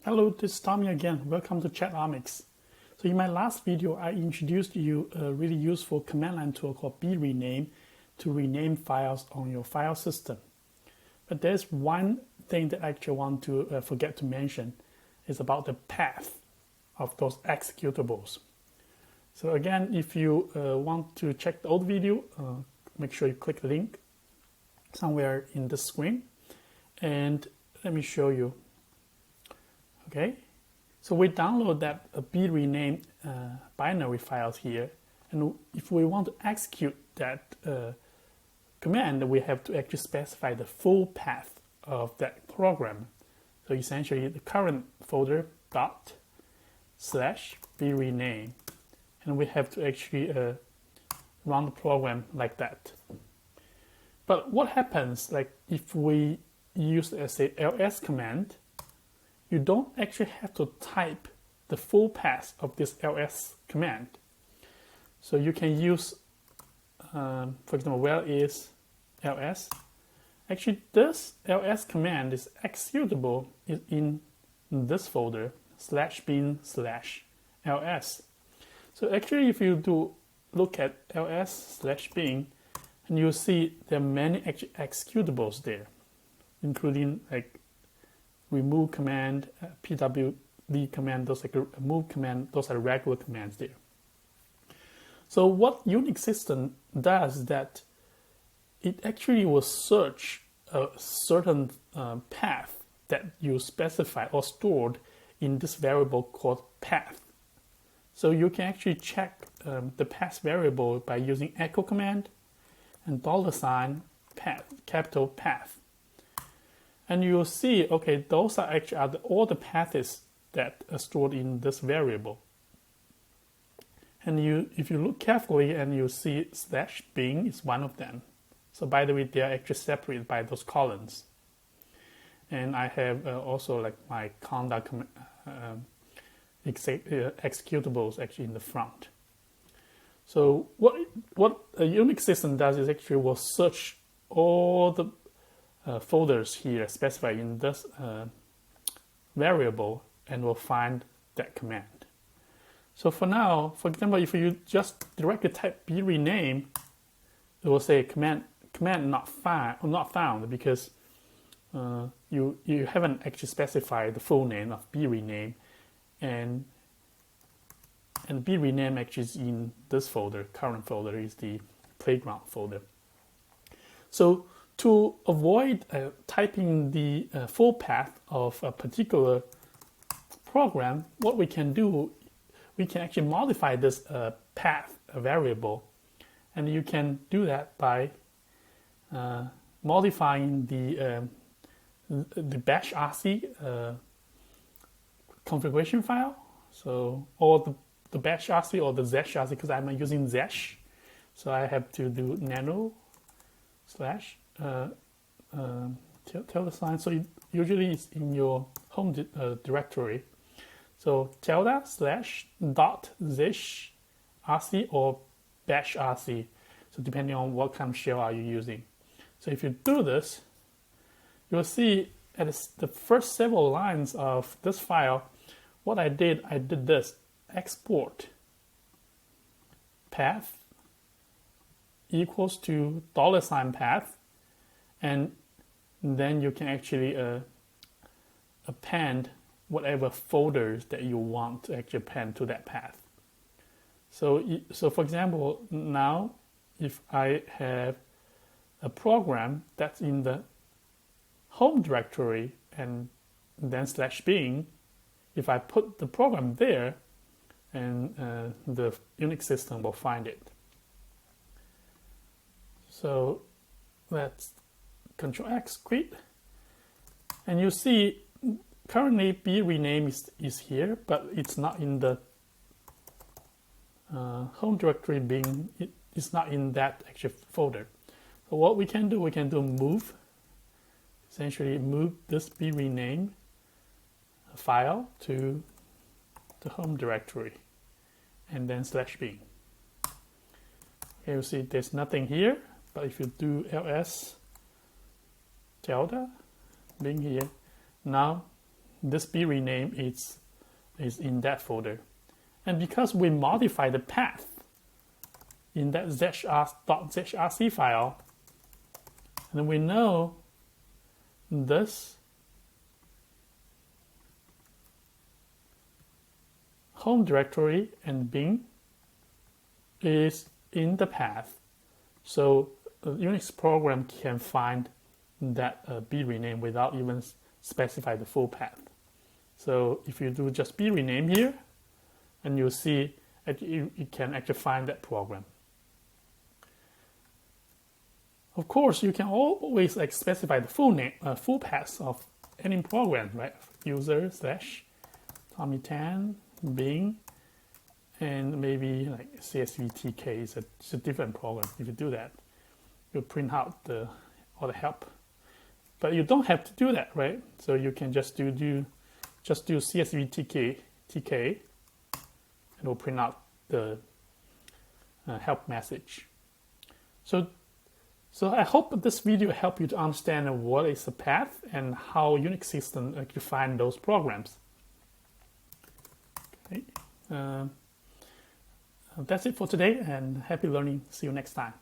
Hello, this is Tommy again. Welcome to Chat Unix. So in my last video, I introduced you a really useful command line tool called brename to rename files on your file system. But there's one thing that I actually want to forget to mention is about the path of those executables. So again, if you want to check the old video, make sure you click the link somewhere in the screen. And let me show you. Okay, so we download that brename binary files here, and if we want to execute that command, we have to actually specify the full path of that program. So essentially, the current folder dot slash brename, and we have to actually run the program like that. But what happens, like if we use as a ls command? You don't actually have to type the full path of this ls command. So you can use, for example, where is ls? Actually, this ls command is executable in this folder /bin/ls. So actually, if you do look at ls/bin, and you'll see there are many executables there, including like remove command, pwd command, those like move command, those are regular commands there. So what Unix system does is that it actually will search a certain path that you specify or stored in this variable called path. So you can actually check the path variable by using echo command and $path, capital path. And you'll see, okay, those are actually all the paths that are stored in this variable. And if you look carefully and you see /bin is one of them. So by the way, they are actually separated by those columns. And I have also like my conda executables actually in the front. So what a Unix system does is actually will search all the folders here specified in this variable and will find that command. So for now, for example, if you just directly type brename, it will say command not found because you haven't actually specified the full name of brename, and brename actually is in this folder. Current folder is the playground folder. So to avoid typing the full path of a particular program, what we can do, we can actually modify this path variable, and you can do that by modifying the bash rc configuration file. So or the bash rc or the zesh rc, because I'm using zesh, so I have to do nano slash tilde sign. So usually it's in your home directory. So tilde /.zesh rc or bash rc. So depending on what kind of shell are you using. So if you do this, you'll see at the first several lines of this file, what I did this: export path equals to $path, and then you can actually append whatever folders that you want to actually append to that path. So for example, now if I have a program that's in the home directory and then /bin, if I put the program there, and the Unix system will find it. So let's Control X quit, and you see currently brename is here, but it's not in the home directory bin. It's not in that actual folder. So what we can do move, essentially move this brename file to the home directory, and then /bin. Okay, you see there's nothing here. But if you do ls tilde bin here, now this B rename is in that folder. And because we modify the path in that .zrc file, and we know this home directory and bin is in the path. So a Unix program can find that B rename without even specify the full path. So if you do just B rename here, and you'll see that you can actually find that program. Of course, you can always specify the full name, full path of any program, right? User / Tommy10 bin, and maybe like CSVTK is a different program. If you do that, you print out all the help. But you don't have to do that, right? So you can just do CSVTK, and it will print out the help message. So I hope this video helped you to understand what is the path and how Unix system actually find those programs. Okay. That's it for today, and happy learning. See you next time.